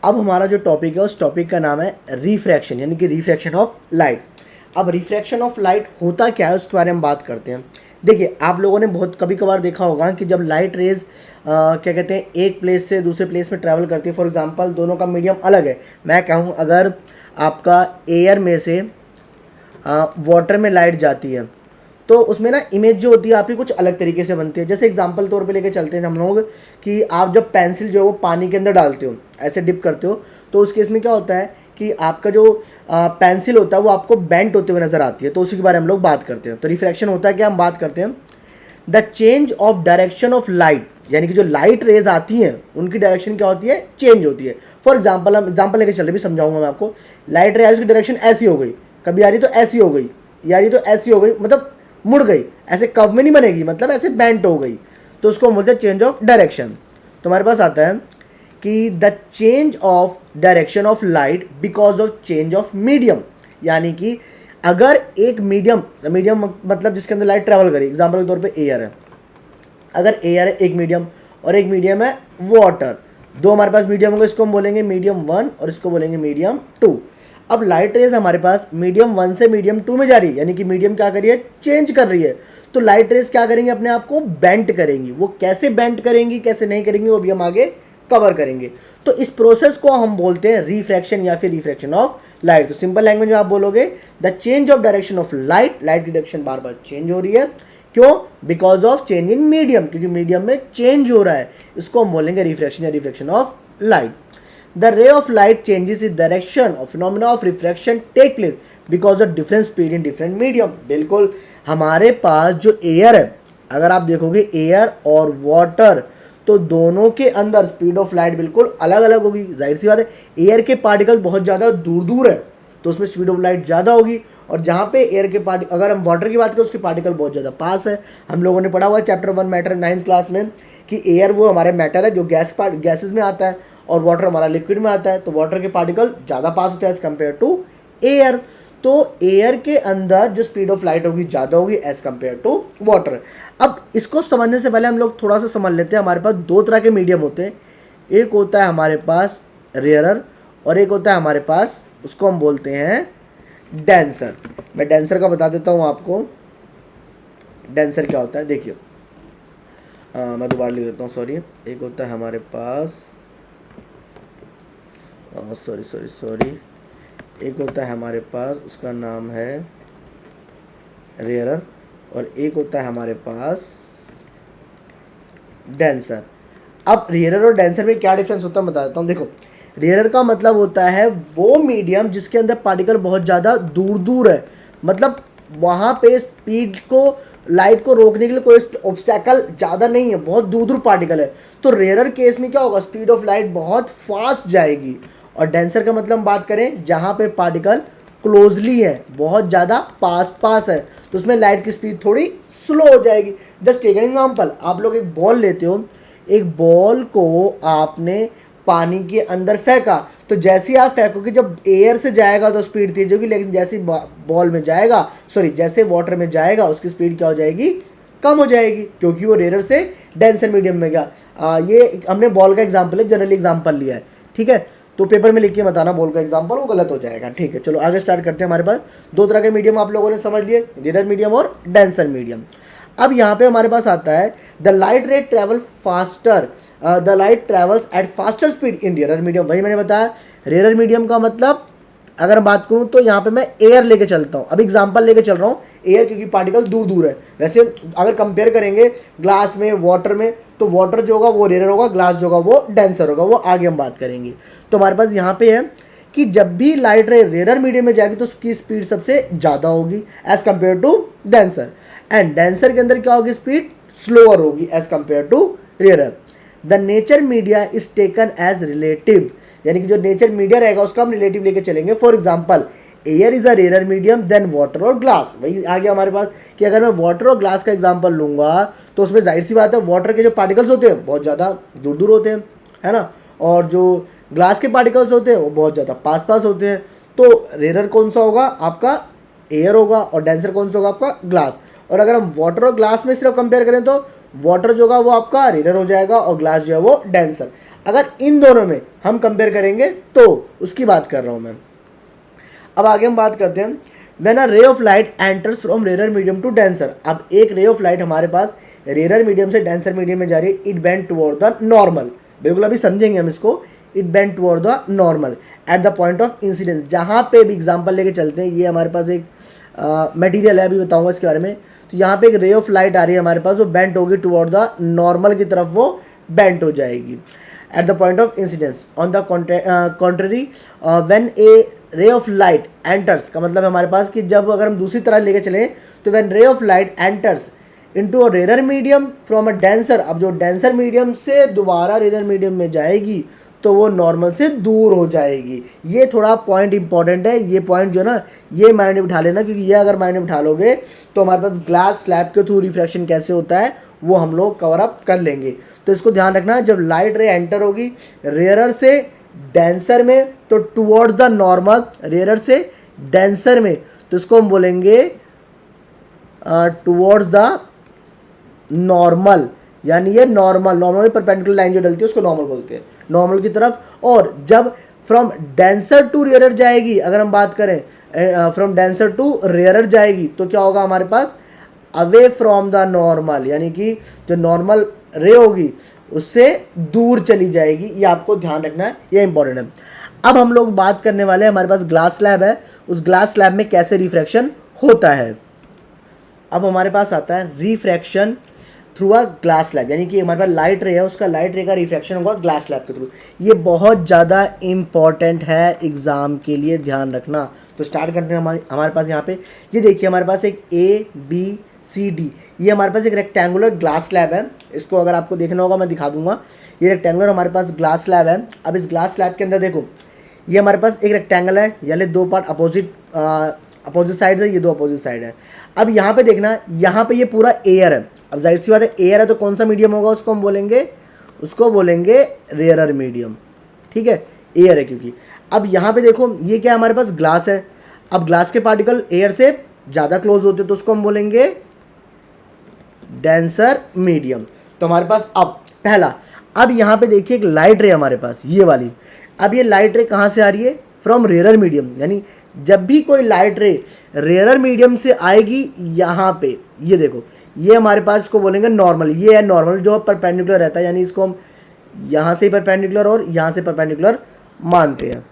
अब हमारा जो टॉपिक है उस टॉपिक का नाम है रिफ्रैक्शन, यानी कि रिफ्रैक्शन ऑफ लाइट। अब रिफ्रैक्शन ऑफ लाइट होता क्या है उसके बारे में बात करते हैं। देखिए, आप लोगों ने बहुत कभी कभार देखा होगा कि जब लाइट रेज क्या कहते हैं एक प्लेस से दूसरे प्लेस में ट्रैवल करती है, फॉर एग्जांपल दोनों का मीडियम अलग है। मैं कहूँ अगर आपका एयर में से वाटर में लाइट जाती है तो उसमें ना इमेज जो होती है आपकी कुछ अलग तरीके से बनती है। जैसे एग्जांपल तौर पे लेके चलते हैं हम लोग कि आप जब पेंसिल जो है वो पानी के अंदर डालते हो, ऐसे डिप करते हो, तो उस केस में क्या होता है कि आपका जो पेंसिल होता है वो आपको बेंट होते हुए नज़र आती है। तो उसी के बारे में हम लोग बात करते हैं। तो रिफ्रैक्शन होता है क्या, हम बात करते हैं the change of direction of light, यानी कि जो लाइट रेज आती हैं उनकी डायरेक्शन क्या होती है, चेंज होती है। फॉर एग्जाम्पल हम एग्जाम्पल लेके चल रहे, भी समझाऊंगा मैं आपको। लाइट रे आई उसकी डायरेक्शन ऐसी हो गई, कभी आ रही तो ऐसी हो गई, या रही तो ऐसी हो गई, मतलब मुड़ गई, ऐसे कव में नहीं बनेगी, मतलब ऐसे बेंट हो गई, तो उसको बोलते हैं चेंज ऑफ डायरेक्शन। तो हमारे पास आता है कि the change of direction of light because of change of medium, यानी कि अगर एक मीडियम मतलब जिसके अंदर लाइट ट्रैवल करी, एग्जाम्पल के तौर पे एयर है, अगर एयर है एक मीडियम और एक मीडियम है वाटर, दो हमारे पास मीडियम होंगे, इसको हम बोलेंगे मीडियम 1 और इसको बोलेंगे मीडियम 2। अब लाइट रेज हमारे पास मीडियम 1 से मीडियम 2 में जा रही है, यानी कि मीडियम क्या कर रही है, चेंज कर रही है। तो लाइट रेज क्या करेंगे, अपने आप को बेंट करेंगी। वो कैसे बेंट करेंगी, कैसे नहीं करेंगी, वो भी हम आगे कवर करेंगे। तो इस प्रोसेस को हम बोलते हैं रिफ्रैक्शन या फिर रिफ्रैक्शन ऑफ लाइट। तो सिंपल लैंग्वेज में आप बोलोगे the change of direction of light, light की डायरेक्शन बार बार चेंज हो रही है, क्यों, because of change in medium, क्योंकि मीडियम में चेंज हो रहा है, इसको हम बोलेंगे रिफ्रैक्शन या refraction of light. The ray of light changes in direction of phenomena of refraction take place because of different speed in different medium. बिल्कुल, हमारे पास जो एयर है, अगर आप देखोगे एयर और वाटर, तो दोनों के अंदर स्पीड ऑफ लाइट बिल्कुल अलग अलग होगी। जाहिर सी बात है, एयर के पार्टिकल बहुत ज़्यादा दूर दूर है तो उसमें स्पीड ऑफ लाइट ज़्यादा होगी, और जहाँ पे एयर के पार्टिकल, अगर हम वाटर की बात करें उसके पार्टिकल बहुत ज़्यादा पास है। हम लोगों ने पढ़ा हुआ है चैप्टर 1 मैटर 9th क्लास में कि एयर वो हमारे मैटर है जो गैसेज में आता है, और वाटर हमारा लिक्विड में आता है। तो वाटर के पार्टिकल ज़्यादा पास होते हैं एज़ कम्पेयर टू एयर। तो एयर के अंदर जो स्पीड ऑफ लाइट होगी ज़्यादा होगी एज़ कम्पेयर टू वाटर। अब इसको समझने से पहले हम लोग थोड़ा सा समझ लेते हैं। हमारे पास दो तरह के मीडियम होते हैं, एक होता है हमारे पास रेयरर और एक होता है हमारे पास, उसको हम बोलते हैं डेंसर। मैं डेंसर का बता देता हूँ आपको, डेंसर क्या होता है। देखिए, मैं दोबारा लिख देता हूँ, सॉरी। एक होता है हमारे पास सॉरी एक होता है हमारे पास, उसका नाम है रेयरर, और एक होता है हमारे पास डेंसर। अब रेयरर और डेंसर में क्या डिफरेंस होता है बता देता हूँ। देखो, रेयरर का मतलब होता है वो मीडियम जिसके अंदर पार्टिकल बहुत ज़्यादा दूर दूर है, मतलब वहाँ पे स्पीड को, लाइट को रोकने के लिए कोई ऑब्स्टैकल ज़्यादा नहीं है, बहुत दूर दूर पार्टिकल है। तो रेयरर केस में क्या होगा, स्पीड ऑफ लाइट बहुत फास्ट जाएगी। और डेंसर का मतलब हम बात करें जहाँ पे पार्टिकल क्लोजली है, बहुत ज़्यादा पास है, तो उसमें लाइट की स्पीड थोड़ी स्लो हो जाएगी। जस्ट टेक एन एग्जाम्पल, आप लोग एक बॉल लेते हो, एक बॉल को आपने पानी के अंदर फेंका, तो जैसे ही आप फेंकोगे, जब एयर से जाएगा तो स्पीड तेज होगी, लेकिन जैसे बॉल में जाएगा, जैसे वाटर में जाएगा उसकी स्पीड क्या हो जाएगी, कम हो जाएगी, क्योंकि वो रेयर से डेंसर मीडियम में गया। ये हमने बॉल का एग्जाम्पल है, जनरली एग्जाम्पल लिया है, ठीक है। तो पेपर में लिख के बताना बॉल का एग्जाम्पल, वो गलत हो जाएगा, ठीक है। चलो आगे स्टार्ट करते हैं। हमारे पास दो तरह के मीडियम आप लोगों ने समझ लिए, रेयर मीडियम और डेंसर मीडियम। अब यहाँ पे हमारे पास आता है the light rate travel faster, the light travels at faster speed in rare medium. वही मैंने बताया, रेयर मीडियम का मतलब अगर बात करूँ तो यहाँ पे मैं एयर लेके चलता हूँ, अब एग्जांपल लेके चल रहा हूँ एयर, क्योंकि पार्टिकल दूर दूर है। वैसे अगर कंपेयर करेंगे ग्लास में वाटर में, तो वाटर जो होगा वो रेयर होगा, ग्लास जो होगा वो डेंसर होगा, वो आगे हम बात करेंगे। तो हमारे पास यहाँ पे है कि जब भी लाइट रे रेयर मीडियम में जाएगी तो उसकी स्पीड सबसे ज़्यादा होगी as compare to denser, and denser के अंदर क्या होगी, स्पीड स्लोअर होगी as compare to rare. The nature media is taken as relative, यानी कि जो नेचर मीडिया रहेगा उसका हम रिलेटिव लेके चलेंगे। For example, air is a rare medium than water और ग्लास। वही आ गया हमारे पास कि अगर मैं वाटर और ग्लास का एग्जांपल लूंगा तो उसमें जाहिर सी बात है वाटर के जो पार्टिकल्स होते हैं बहुत ज़्यादा दूर दूर होते हैं, है ना, और जो ग्लास के पार्टिकल्स होते हैं वो बहुत ज़्यादा पास होते हैं। तो रेयर कौन सा होगा, आपका एयर होगा, और डेंसर कौन सा होगा, आपका ग्लास। और अगर हम वाटर और ग्लास में सिर्फ कंपेयर करें तो वाटर जो होगा वो आपका रेयर हो जाएगा और ग्लास जो है वो डेंसर। अगर इन दोनों में हम कंपेयर करेंगे तो उसकी बात कर रहा हूँ मैं। अब आगे हम बात करते हैं when a ray of light enters from rare medium to denser. अब एक रे ऑफ लाइट हमारे पास रेयर मीडियम से डेंसर मीडियम में जा रही है, it bend toward the normal. बिल्कुल अभी समझेंगे हम इसको। It bend toward the normal at the point of incidence. जहाँ पे भी एग्जाम्पल लेके चलते हैं, ये हमारे पास एक मटेरियल है, अभी बताऊंगा इसके बारे में। तो यहाँ पे एक रे ऑफ लाइट आ रही है हमारे पास, वो बेंट होगी टुवर्ड द नॉर्मल की तरफ, वो बेंट हो जाएगी eight the point of incidence. On the contrary when ए रे ऑफ लाइट एंटर्स का मतलब हमारे पास कि जब अगर हम दूसरी तरह लेके चलें तो when ray of light enters into a rare medium from a denser. अब जो डेंसर मीडियम से दोबारा रेयर मीडियम में जाएगी तो वो नॉर्मल से दूर हो जाएगी। ये थोड़ा पॉइंट इंपॉर्टेंट है, ये पॉइंट जो है ना ये माइंड में बिठा लेना, क्योंकि ये अगर माइंड में बिठा लोगे तो हमारे पास ग्लास स्लैब के थ्रू रिफ्रैक्शन कैसे होता है वो हम लोग कवर अप कर लेंगे। तो इसको ध्यान रखना, जब लाइट रे एंटर होगी रेयर से डेंसर में तो टुवर्ड द नॉर्मल, रेयर से डेंसर में तो इसको हम बोलेंगे टुवर्ड्स द नॉर्मल, यानी ये नॉर्मल परपेंडिकुलर लाइन जो डलती है उसको नॉर्मल बोलते हैं, नॉर्मल की तरफ। और जब फ्रॉम डेंसर टू रेयर जाएगी, अगर हम बात करें फ्रॉम डेंसर टू रेयर जाएगी तो क्या होगा हमारे पास, अवे फ्रॉम द नॉर्मल, यानी कि जो नॉर्मल रे होगी उससे दूर चली जाएगी। ये आपको ध्यान रखना है, ये इंपॉर्टेंट है। अब हम लोग बात करने वाले हैं, हमारे पास ग्लास स्लैब है, उस ग्लास स्लैब में कैसे रिफ्रैक्शन होता है। अब हमारे पास आता है refraction through a glass slab, यानी कि हमारे पास लाइट रे है, उसका लाइट रे का रिफ्रैक्शन होगा ग्लास स्लैब के थ्रू। ये बहुत ज़्यादा इंपॉर्टेंट है एग्ज़ाम के लिए, ध्यान रखना। तो स्टार्ट करते हैं। हमारे पास यहाँ पे ये देखिए, हमारे पास एक ABCD, ये हमारे पास एक रेक्टेंगुलर ग्लास स्लैब है। इसको अगर आपको देखना होगा मैं दिखा दूंगा। ये रेक्टेंगुलर हमारे पास ग्लास स्लैब है। अब इस ग्लास स्लैब के अंदर देखो, ये हमारे पास एक रेक्टेंगल है, यानी दो पार्ट अपोजिट साइड है, ये दो अपोजिट साइड है। अब यहाँ पे देखना, यहाँ पे ये पूरा एयर है। अब जाहिर सी बात है एयर है तो कौन सा मीडियम होगा, उसको बोलेंगे रेयर मीडियम, ठीक है, एयर है क्योंकि। अब यहाँ पे देखो ये क्या है, हमारे पास ग्लास है। अब ग्लास के पार्टिकल एयर से ज़्यादा क्लोज होते हैं तो उसको हम बोलेंगे डेंसर मीडियम। तो हमारे पास अब पहला, अब यहाँ पे देखिए एक लाइट रे हमारे पास, ये वाली। अब ये लाइट रे कहाँ से आ रही है, फ्रॉम रेयर मीडियम, यानी जब भी कोई लाइट रे रेयर मीडियम से आएगी यहाँ पे, ये देखो ये हमारे पास, इसको बोलेंगे नॉर्मल। ये है नॉर्मल जो परपेंडिकुलर रहता है, यानी इसको हम यहाँ से परपेंडिकुलर और यहाँ से परपेंडिकुलर मानते हैं।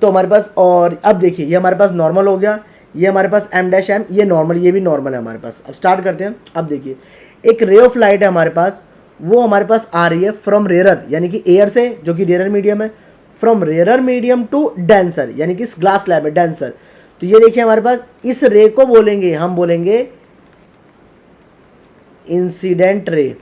तो हमारे पास, और अब देखिए ये हमारे पास नॉर्मल हो गया, ये हमारे पास M', ये नॉर्मल, ये भी नॉर्मल है हमारे पास। अब स्टार्ट करते हैं। अब देखिए एक रे ऑफ लाइट है हमारे पास, वो हमारे पास आ रही है फ्रॉम रेयर, यानी कि एयर से, जो कि रेयर मीडियम है, from rare medium to denser, यानी कि इस ग्लास स्लैब है डेंसर। तो ये देखिए हमारे पास इस रे को बोलेंगे, हम बोलेंगे इंसिडेंट रे।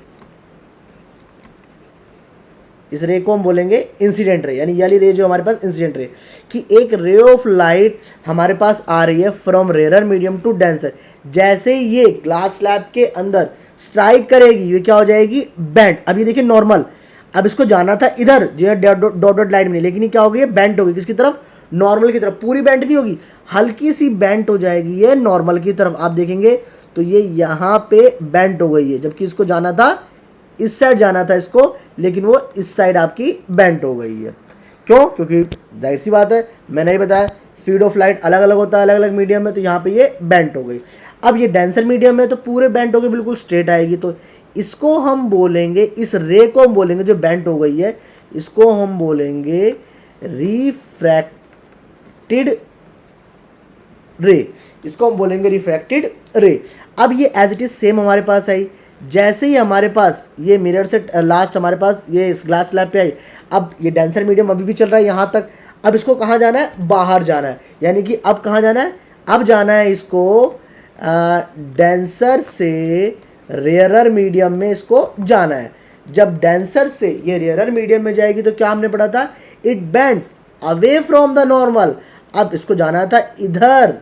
इस रे को हम बोलेंगे इंसिडेंट रे, यानी वाली रे जो हमारे पास इंसिडेंट रे, कि एक रे ऑफ लाइट हमारे पास आ रही है from rare medium to denser. जैसे ये ग्लास स्लैब के अंदर स्ट्राइक करेगी, ये क्या हो जाएगी, बेंट। अब ये देखिए नॉर्मल, अब इसको जाना था इधर जो है डॉट डॉट लाइन में, लेकिन ये क्या हो गई, बेंट होगी किसकी तरफ, नॉर्मल की तरफ। पूरी बेंट नहीं होगी, हल्की सी बेंट हो जाएगी ये नॉर्मल की तरफ। आप देखेंगे तो ये यहाँ पे बेंट हो गई है, जबकि इसको जाना था इस साइड जाना था इसको, लेकिन वो इस साइड आपकी बेंट हो गई है। क्यों, क्योंकि जाहिर सी बात है, मैंने ही बताया स्पीड ऑफ लाइट अलग अलग होता है अलग अलग मीडियम में, तो यहाँ पे ये बेंट हो गई। अब ये डेंसर मीडियम में तो पूरे बेंट हो गए, बिल्कुल स्ट्रेट आएगी। तो इसको हम बोलेंगे, इस रे को हम बोलेंगे जो बेंट हो गई है, इसको हम बोलेंगे रिफ्रैक्टेड रे, इसको हम बोलेंगे रिफ्रैक्टेड रे। अब ये एज इट इज सेम हमारे पास आई, जैसे ही हमारे पास ये मिरर से लास्ट हमारे पास ये इस ग्लास स्लैब पे आई। अब ये डेंसर मीडियम अभी भी चल रहा है यहाँ तक। अब इसको कहाँ जाना है, बाहर जाना है, यानी कि अब कहाँ जाना है, अब जाना है इसको डेंसर से रेयरर मीडियम में इसको जाना है। जब डेंसर से ये रेयरर मीडियम में जाएगी तो क्या हमने पढ़ा था, it bends away from the normal. अब इसको जाना था इधर,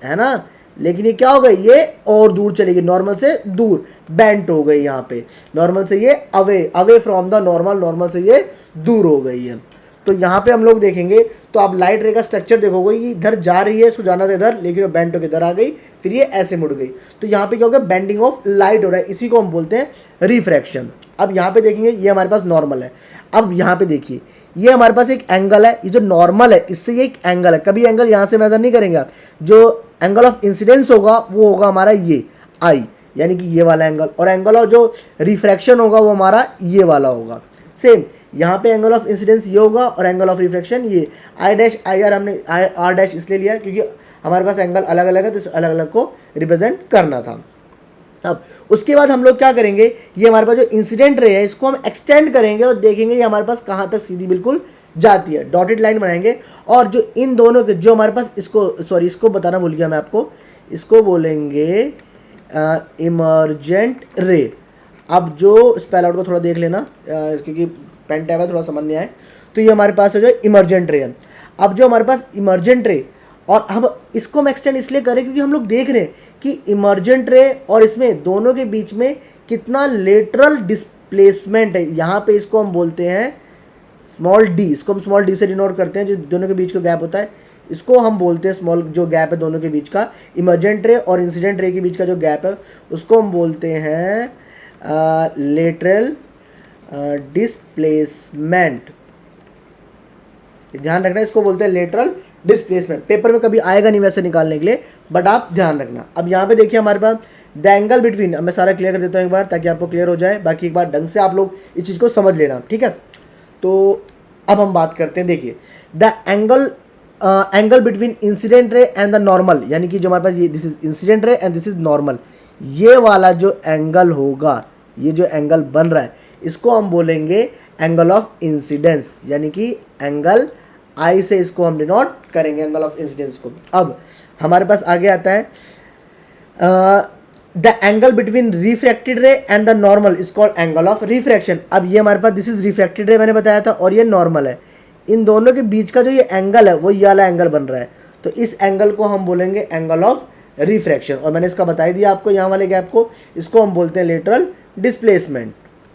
है ना, लेकिन ये क्या हो गई, ये और दूर चली गई, नॉर्मल से दूर बेंट हो गई। यहाँ पे नॉर्मल से ये away from the normal, normal से ये दूर हो गई है। तो यहाँ पे हम लोग देखेंगे तो आप लाइट रे का स्ट्रक्चर देखोगे, ये इधर जा रही है, इसको जाना था इधर, लेकिन वो बेंट होकर इधर आ गई, फिर ये ऐसे मुड़ गई, तो यहाँ पे क्या हो गया, बेंडिंग ऑफ लाइट हो रहा है, इसी को हम बोलते हैं रिफ्रैक्शन। अब यहाँ पे देखेंगे ये हमारे पास नॉर्मल है। अब यहाँ पे देखिए ये हमारे पास एक एंगल है, ये जो नॉर्मल है इससे ये एक एंगल है, कभी एंगल यहाँ से मेजर नहीं करेंगे आप, जो एंगल ऑफ इंसिडेंस होगा वो होगा हमारा ये आई, यानी कि ये वाला एंगल, और एंगल ऑफ जो रिफ्रैक्शन होगा वो हमारा ये वाला होगा। सेम यहाँ पे एंगल ऑफ इंसिडेंस ये होगा और एंगल ऑफ रिफ्रैक्शन ये, आई डैश आई आर हमने आर डैश इसलिए लिया क्योंकि हमारे पास एंगल अलग अलग है, तो इस अलग अलग को रिप्रेजेंट करना था। अब उसके बाद हम लोग क्या करेंगे, ये हमारे पास जो इंसिडेंट रे है इसको हम एक्सटेंड करेंगे और देखेंगे ये हमारे पास कहाँ तक सीधी बिल्कुल जाती है, डॉटेड लाइन बनाएंगे, और जो इन दोनों के जो हमारे पास इसको बताना भूल गया मैं आपको, इसको बोलेंगे इमर्जेंट रे। अब जो स्पेल आउट को थोड़ा देख लेना क्योंकि पेन टैब है, थोड़ा समझ नहीं आए, तो ये हमारे पास है जो इमर्जेंट रे है। अब जो हमारे पास इमर्जेंट रे, और हम इसको हम एक्सटेंड इसलिए करें क्योंकि हम लोग देख रहे हैं कि इमर्जेंट रे और इसमें दोनों के बीच में कितना लेटरल डिस्प्लेसमेंट है। यहाँ पे इसको हम बोलते हैं स्मॉल डी, इसको हम स्मॉल डी से डिनोट करते हैं, जो दोनों के बीच का गैप होता है इसको हम बोलते हैं स्मॉल, जो गैप है दोनों के बीच का, इमर्जेंट रे और इंसिडेंट रे के बीच का जो गैप है उसको हम बोलते हैं लेटरल डिस्प्लेसमेंट। ध्यान रखना, इसको बोलते हैं लेटरल डिस्प्लेसमेंट। पेपर में कभी आएगा नहीं वैसे निकालने के लिए, बट आप ध्यान रखना। अब यहाँ पे देखिए हमारे पास द एंगल बिटवीन, अब मैं सारा क्लियर कर देता हूँ एक बार ताकि आपको क्लियर हो जाए, बाकी एक बार ढंग से आप लोग इस चीज़ को समझ लेना, ठीक है। तो अब हम बात करते हैं, देखिए the angle between incident ray and the normal, यानी कि जो हमारे पास ये this is incident ray and this is normal, ये वाला जो एंगल होगा, ये जो एंगल बन रहा है इसको हम बोलेंगे एंगल ऑफ इंसिडेंस, यानी कि एंगल आई से इसको हम डिनोट करेंगे, एंगल ऑफ इंसिडेंस को। अब हमारे पास आगे आता है द एंगल बिटवीन रिफ्रैक्टेड रे and the normal is called angle of refraction. अब ये हमारे पास दिस इज रिफ्रैक्टेड रे मैंने बताया था, और ये नॉर्मल है, इन दोनों के बीच का जो ये एंगल है वो ये वाला एंगल बन रहा है, तो इस एंगल को हम बोलेंगे एंगल ऑफ रिफ्रैक्शन। और मैंने इसका बता ही दिया आपको, यहाँ वाले गैप को, इसको हम बोलते हैं लेटरल डिस्प्लेसमेंट।